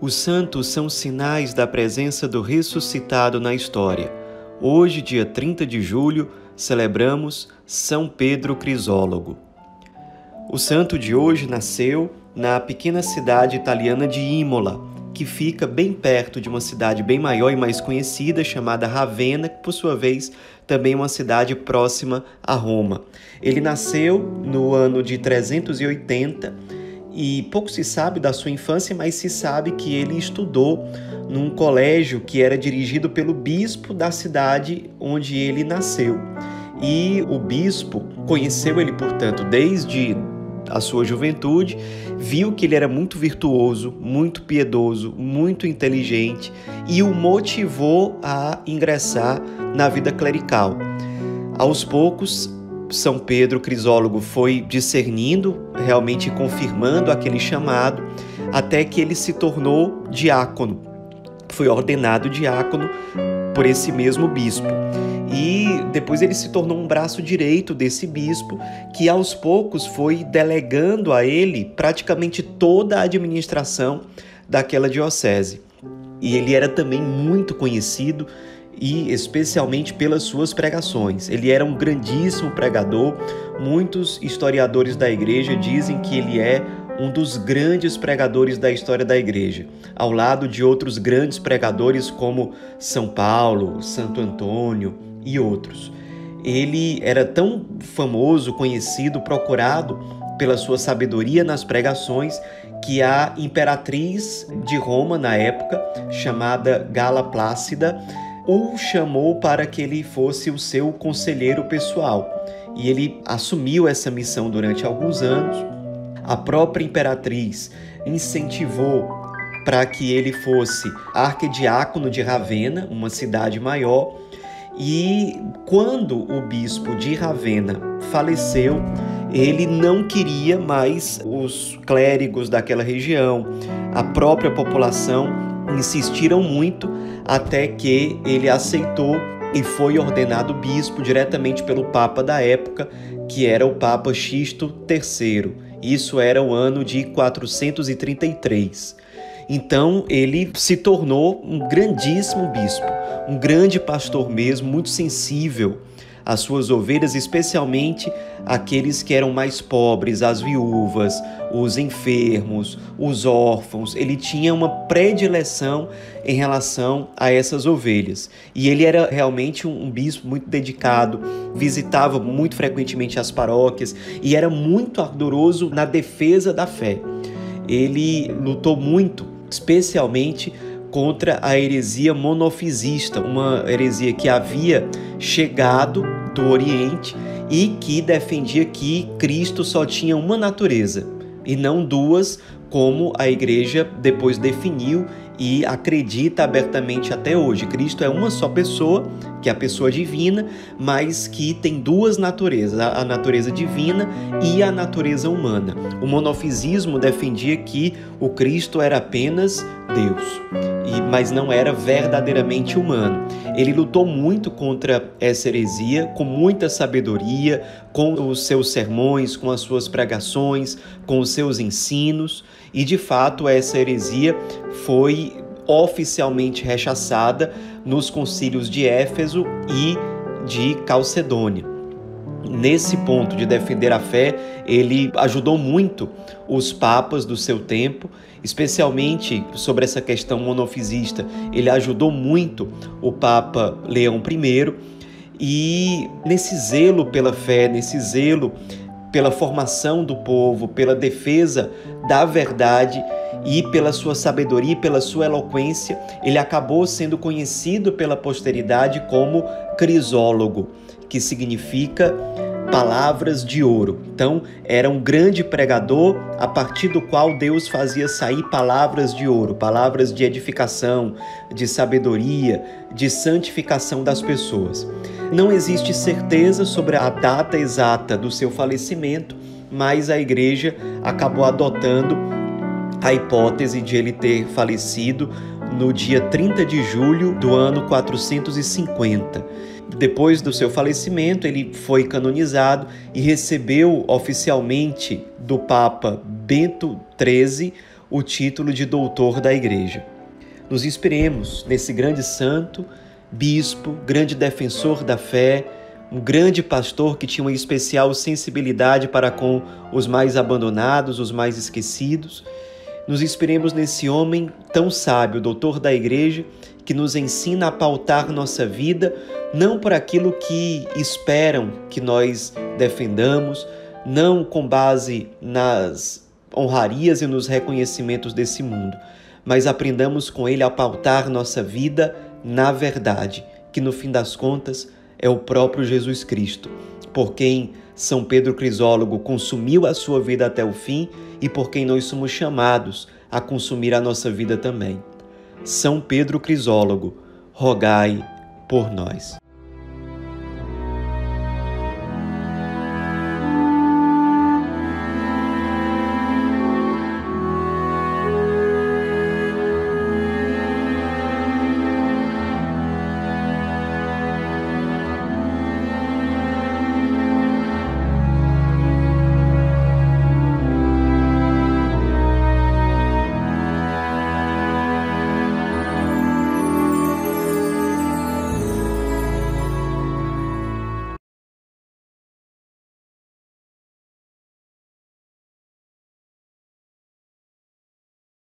Os santos são sinais da presença do ressuscitado na história. Hoje, dia 30 de julho, celebramos São Pedro Crisólogo. O santo de hoje nasceu na pequena cidade italiana de Imola, que fica bem perto de uma cidade bem maior e mais conhecida, chamada Ravenna, que por sua vez também é uma cidade próxima a Roma. Ele nasceu no ano de 380 e pouco se sabe da sua infância, mas se sabe que ele estudou num colégio que era dirigido pelo bispo da cidade onde ele nasceu. E o bispo conheceu ele, portanto, desde a sua juventude, viu que ele era muito virtuoso, muito piedoso, muito inteligente e o motivou a ingressar na vida clerical. Aos poucos, São Pedro Crisólogo foi discernindo, realmente confirmando aquele chamado, até que ele se tornou diácono. Foi ordenado diácono por esse mesmo bispo. E depois ele se tornou um braço direito desse bispo, que aos poucos foi delegando a ele praticamente toda a administração daquela diocese. E ele era também muito conhecido e especialmente pelas suas pregações. Ele era um grandíssimo pregador. Muitos historiadores da igreja dizem que ele é um dos grandes pregadores da história da igreja, ao lado de outros grandes pregadores como São Paulo, Santo Antônio e outros. Ele era tão famoso, conhecido, procurado pela sua sabedoria nas pregações, que a imperatriz de Roma na época, chamada Gala Plácida, o chamou para que ele fosse o seu conselheiro pessoal. E ele assumiu essa missão durante alguns anos. A própria imperatriz incentivou para que ele fosse arquidiácono de Ravenna, uma cidade maior. E quando o bispo de Ravenna faleceu, ele não queria mais os clérigos daquela região, a própria população insistiram muito até que ele aceitou e foi ordenado bispo diretamente pelo Papa da época, que era o Papa Sisto III. Isso era o ano de 433. Então ele se tornou um grandíssimo bispo, um grande pastor mesmo, muito sensível às suas ovelhas, especialmente aqueles que eram mais pobres, as viúvas, os enfermos, os órfãos. Ele tinha uma predileção em relação a essas ovelhas. E ele era realmente um bispo muito dedicado, visitava muito frequentemente as paróquias e era muito ardoroso na defesa da fé. Ele lutou muito, especialmente contra a heresia monofisista, uma heresia que havia chegado do Oriente e que defendia que Cristo só tinha uma natureza e não duas, como a igreja depois definiu e acredita abertamente até hoje. Cristo é uma só pessoa, que é a pessoa divina, mas que tem duas naturezas, a natureza divina e a natureza humana. O monofisismo defendia que o Cristo era apenas Deus, mas não era verdadeiramente humano. Ele lutou muito contra essa heresia, com muita sabedoria, com os seus sermões, com as suas pregações, com os seus ensinos, e de fato essa heresia foi oficialmente rechaçada nos concílios de Éfeso e de Calcedônia. Nesse ponto de defender a fé, ele ajudou muito os papas do seu tempo, especialmente sobre essa questão monofisista. Ele ajudou muito o Papa Leão I e nesse zelo pela fé, nesse zelo pela formação do povo, pela defesa da verdade e pela sua sabedoria e pela sua eloquência, ele acabou sendo conhecido pela posteridade como Crisólogo, que significa palavras de ouro. Então, era um grande pregador a partir do qual Deus fazia sair palavras de ouro, palavras de edificação, de sabedoria, de santificação das pessoas. Não existe certeza sobre a data exata do seu falecimento, mas a igreja acabou adotando a hipótese de ele ter falecido no dia 30 de julho do ano 450. Depois do seu falecimento, ele foi canonizado e recebeu oficialmente do Papa Bento XIII o título de doutor da Igreja. Nos inspiremos nesse grande santo, bispo, grande defensor da fé, um grande pastor que tinha uma especial sensibilidade para com os mais abandonados, os mais esquecidos. Nos inspiremos nesse homem tão sábio, doutor da Igreja, que nos ensina a pautar nossa vida não por aquilo que esperam que nós defendamos, não com base nas honrarias e nos reconhecimentos desse mundo, mas aprendamos com ele a pautar nossa vida na verdade, que no fim das contas é o próprio Jesus Cristo, por quem São Pedro Crisólogo consumiu a sua vida até o fim e por quem nós somos chamados a consumir a nossa vida também. São Pedro Crisólogo, rogai por nós.